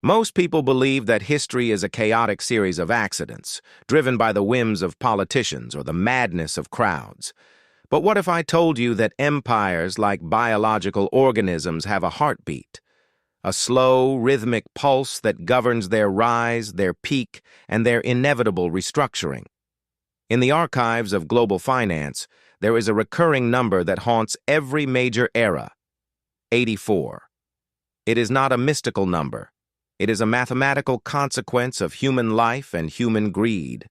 Most people believe that history is a chaotic series of accidents, driven by the whims of politicians or the madness of crowds. But what if I told you that empires, like biological organisms, have a heartbeat? A slow, rhythmic pulse that governs their rise, their peak, and their inevitable restructuring. In the archives of global finance, there is a recurring number that haunts every major era: 84. It is not a mystical number. It is a mathematical consequence of human life and human greed.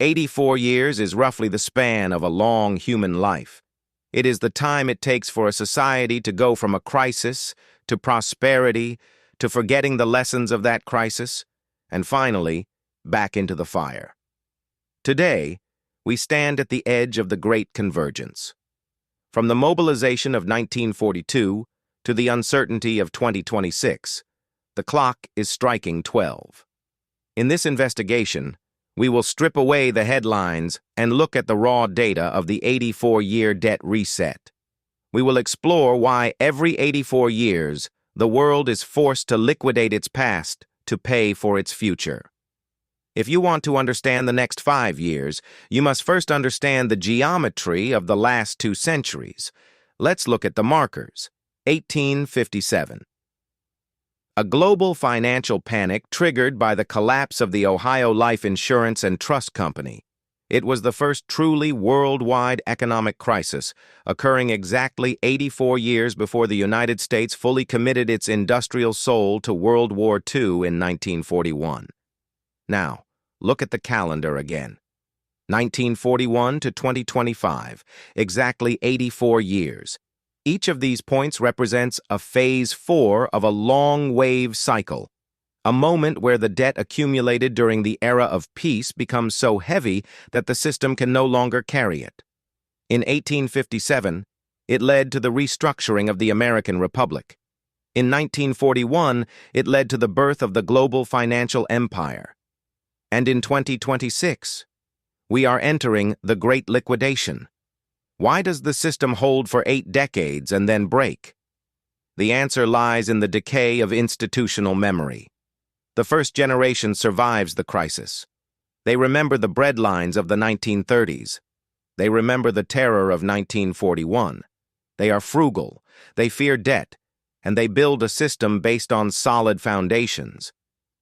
84 years is roughly the span of a long human life. It is the time it takes for a society to go from a crisis to prosperity, to forgetting the lessons of that crisis, and finally, back into the fire. Today, we stand at the edge of the Great Convergence. From the mobilization of 1942 to the uncertainty of 2026, the clock is striking 12. In this investigation, we will strip away the headlines and look at the raw data of the 84-year debt reset. We will explore why every 84 years, the world is forced to liquidate its past to pay for its future. If you want to understand the next 5 years, you must first understand the geometry of the last 2 centuries. Let's look at the markers. 1857. A global financial panic triggered by the collapse of the Ohio Life Insurance and Trust Company. It was the first truly worldwide economic crisis, occurring exactly 84 years before the United States fully committed its industrial soul to World War II in 1941. Now, look at the calendar again. 1941 to 2025, exactly 84 years. Each of these points represents a phase 4 of a long wave cycle, a moment where the debt accumulated during the era of peace becomes so heavy that the system can no longer carry it. In 1857, it led to the restructuring of the American Republic. In 1941, it led to the birth of the global financial empire. And in 2026, we are entering the Great Liquidation. Why does the system hold for 8 decades and then break? The answer lies in the decay of institutional memory. The first generation survives the crisis. They remember the breadlines of the 1930s. They remember the terror of 1941. They are frugal, they fear debt, and they build a system based on solid foundations.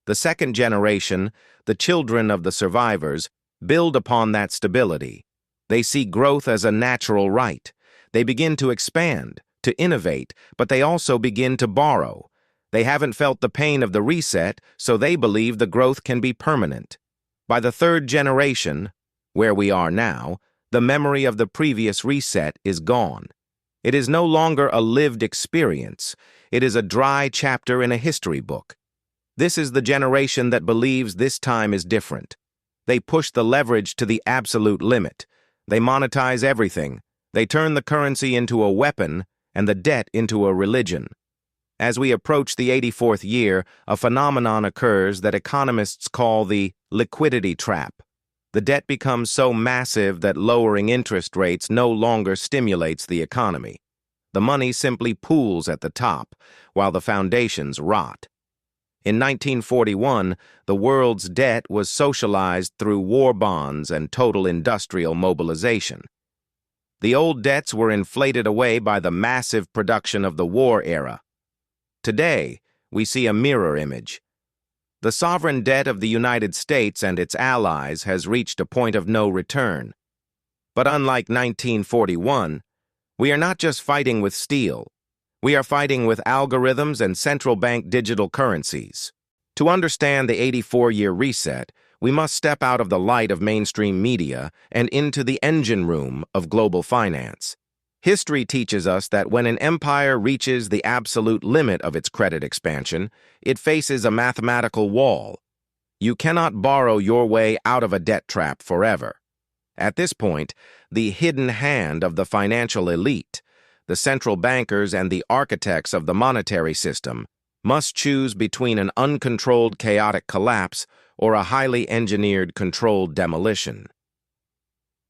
The second generation, the children of the survivors, build upon that stability. They see growth as a natural right. They begin to expand, to innovate, but they also begin to borrow. They haven't felt the pain of the reset, so they believe the growth can be permanent. By the third generation, where we are now, the memory of the previous reset is gone. It is no longer a lived experience. It is a dry chapter in a history book. This is the generation that believes this time is different. They push the leverage to the absolute limit. They monetize everything. They turn the currency into a weapon and the debt into a religion. As we approach the 84th year, a phenomenon occurs that economists call the liquidity trap. The debt becomes so massive that lowering interest rates no longer stimulates the economy. The money simply pools at the top, while the foundations rot. In 1941, the world's debt was socialized through war bonds and total industrial mobilization. The old debts were inflated away by the massive production of the war era. Today, we see a mirror image. The sovereign debt of the United States and its allies has reached a point of no return. But unlike 1941, we are not just fighting with steel. We are fighting with algorithms and central bank digital currencies. To understand the 84-year reset, we must step out of the light of mainstream media and into the engine room of global finance. History teaches us that when an empire reaches the absolute limit of its credit expansion, it faces a mathematical wall. You cannot borrow your way out of a debt trap forever. At this point, the hidden hand of the financial elite, the central bankers and the architects of the monetary system, must choose between an uncontrolled chaotic collapse or a highly engineered controlled demolition.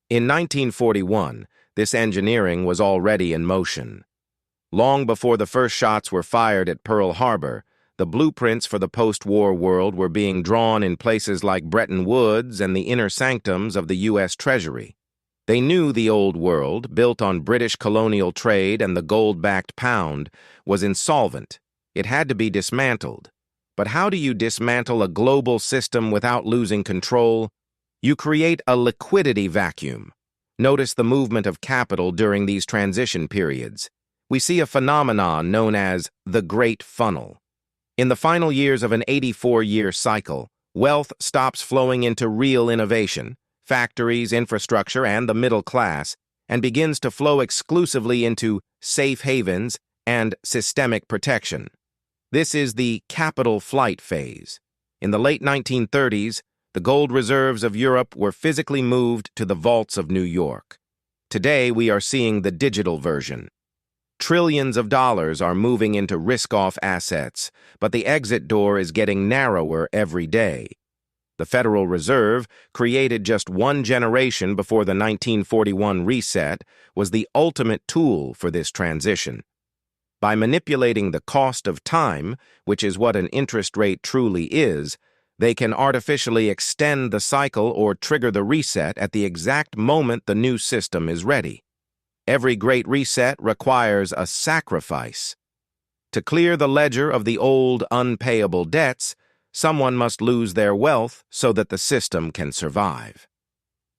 In 1941, this engineering was already in motion. Long before the first shots were fired at Pearl Harbor, The blueprints for the post-war world were being drawn in places like Bretton Woods and the inner sanctums of the U.S. Treasury. They knew the old world, built on British colonial trade and the gold-backed pound, was insolvent. It had to be dismantled. But how do you dismantle a global system without losing control? You create a liquidity vacuum. Notice the movement of capital during these transition periods. We see a phenomenon known as the Great Funnel. In the final years of an 84-year cycle, wealth stops flowing into real innovation, factories, infrastructure, and the middle class, and begins to flow exclusively into safe havens and systemic protection. This is the capital flight phase. In the late 1930s, the gold reserves of Europe were physically moved to the vaults of New York. Today, we are seeing the digital version. Trillions of dollars are moving into risk-off assets, but the exit door is getting narrower every day. The Federal Reserve, created just one generation before the 1941 reset, was the ultimate tool for this transition. By manipulating the cost of time, which is what an interest rate truly is, they can artificially extend the cycle or trigger the reset at the exact moment the new system is ready. Every great reset requires a sacrifice. To clear the ledger of the old unpayable debts, someone must lose their wealth so that the system can survive.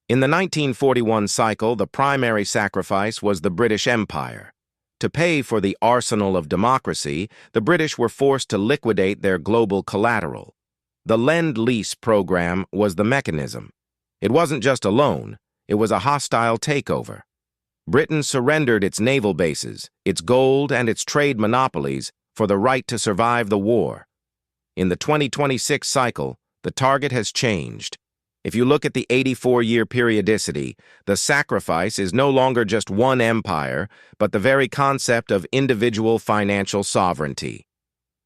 In the 1941 cycle, the primary sacrifice was the British Empire. To pay for the arsenal of democracy, the British were forced to liquidate their global collateral. The Lend-Lease program was the mechanism. It wasn't just a loan, it was a hostile takeover. Britain surrendered its naval bases, its gold, and its trade monopolies for the right to survive the war. In the 2026 cycle, the target has changed. If you look at the 84-year periodicity, the sacrifice is no longer just one empire, but the very concept of individual financial sovereignty.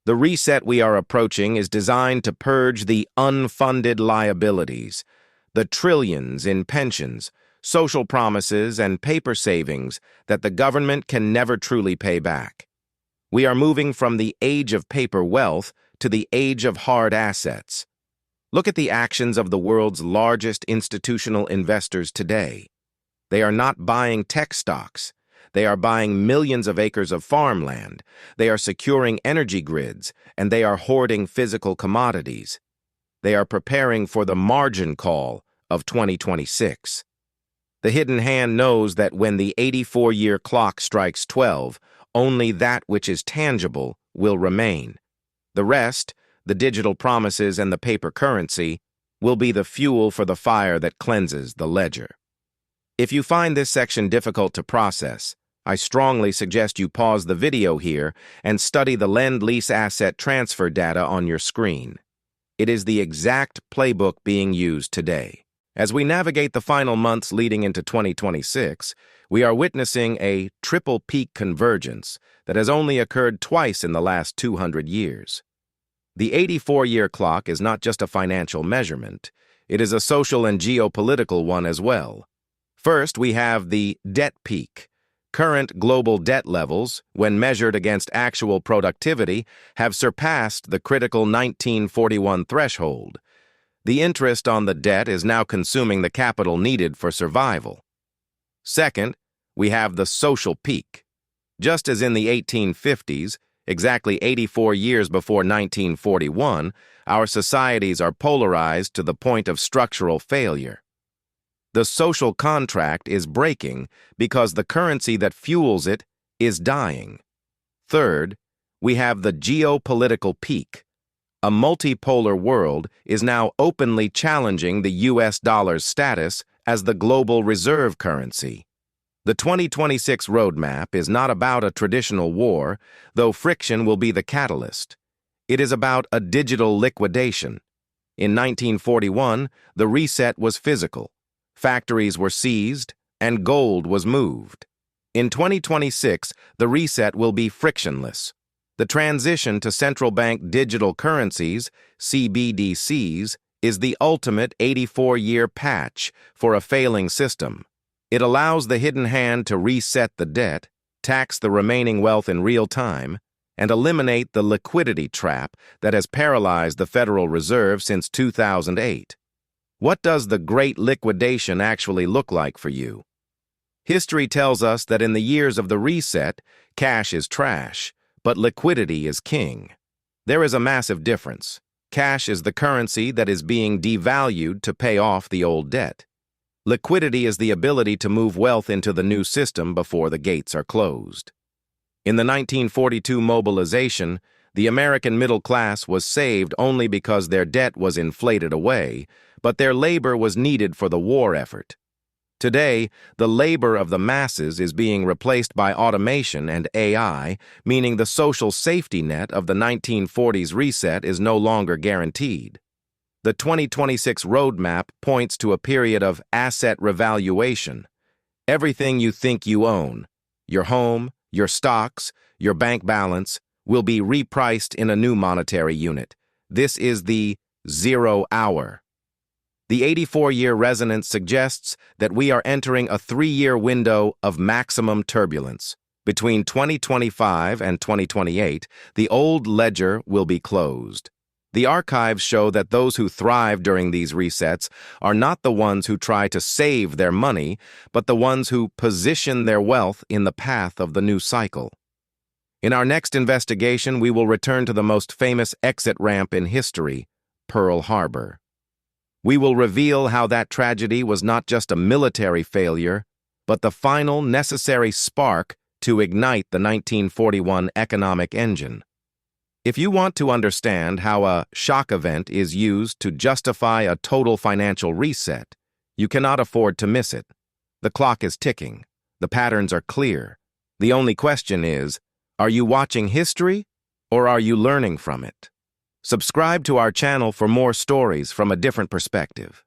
The reset we are approaching is designed to purge the unfunded liabilities, the trillions in pensions, social promises, and paper savings that the government can never truly pay back. We are moving from the age of paper wealth to the age of hard assets. Look at the actions of the world's largest institutional investors today. They are not buying tech stocks. They are buying millions of acres of farmland. They are securing energy grids, and they are hoarding physical commodities. They are preparing for the margin call of 2026. The hidden hand knows that when the 84-year clock strikes 12, only that which is tangible will remain. The rest, the digital promises and the paper currency, will be the fuel for the fire that cleanses the ledger. If you find this section difficult to process, I strongly suggest you pause the video here and study the Lend-Lease asset transfer data on your screen. It is the exact playbook being used today. As we navigate the final months leading into 2026, we are witnessing a triple peak convergence that has only occurred twice in the last 200 years. The 84-year clock is not just a financial measurement, it is a social and geopolitical one as well. First, we have the debt peak. Current global debt levels, when measured against actual productivity, have surpassed the critical 1941 threshold. The interest on the debt is now consuming the capital needed for survival. Second, we have the social peak. Just as in the 1850s, exactly 84 years before 1941, our societies are polarized to the point of structural failure. The social contract is breaking because the currency that fuels it is dying. Third, we have the geopolitical peak. A multipolar world is now openly challenging the US dollar's status as the global reserve currency. The 2026 roadmap is not about a traditional war, though friction will be the catalyst. It is about a digital liquidation. In 1941, the reset was physical. Factories were seized, and gold was moved. In 2026, the reset will be frictionless. The transition to central bank digital currencies, CBDCs, is the ultimate 84-year patch for a failing system. It allows the hidden hand to reset the debt, tax the remaining wealth in real time, and eliminate the liquidity trap that has paralyzed the Federal Reserve since 2008. What does the Great Liquidation actually look like for you? History tells us that in the years of the reset, cash is trash, but liquidity is king. There is a massive difference. Cash is the currency that is being devalued to pay off the old debt. Liquidity is the ability to move wealth into the new system before the gates are closed. In the 1942 mobilization, the American middle class was saved only because their debt was inflated away, but their labor was needed for the war effort. Today, the labor of the masses is being replaced by automation and AI, meaning the social safety net of the 1940s reset is no longer guaranteed. The 2026 roadmap points to a period of asset revaluation. Everything you think you own, your home, your stocks, your bank balance, will be repriced in a new monetary unit. This is the 0 hour. The 84-year resonance suggests that we are entering a 3-year window of maximum turbulence. Between 2025 and 2028, the old ledger will be closed. The archives show that those who thrive during these resets are not the ones who try to save their money, but the ones who position their wealth in the path of the new cycle. In our next investigation, we will return to the most famous exit ramp in history, Pearl Harbor. We will reveal how that tragedy was not just a military failure, but the final necessary spark to ignite the 1941 economic engine. If you want to understand how a shock event is used to justify a total financial reset, you cannot afford to miss it. The clock is ticking. The patterns are clear. The only question is, are you watching history or are you learning from it? Subscribe to our channel for more stories from a different perspective.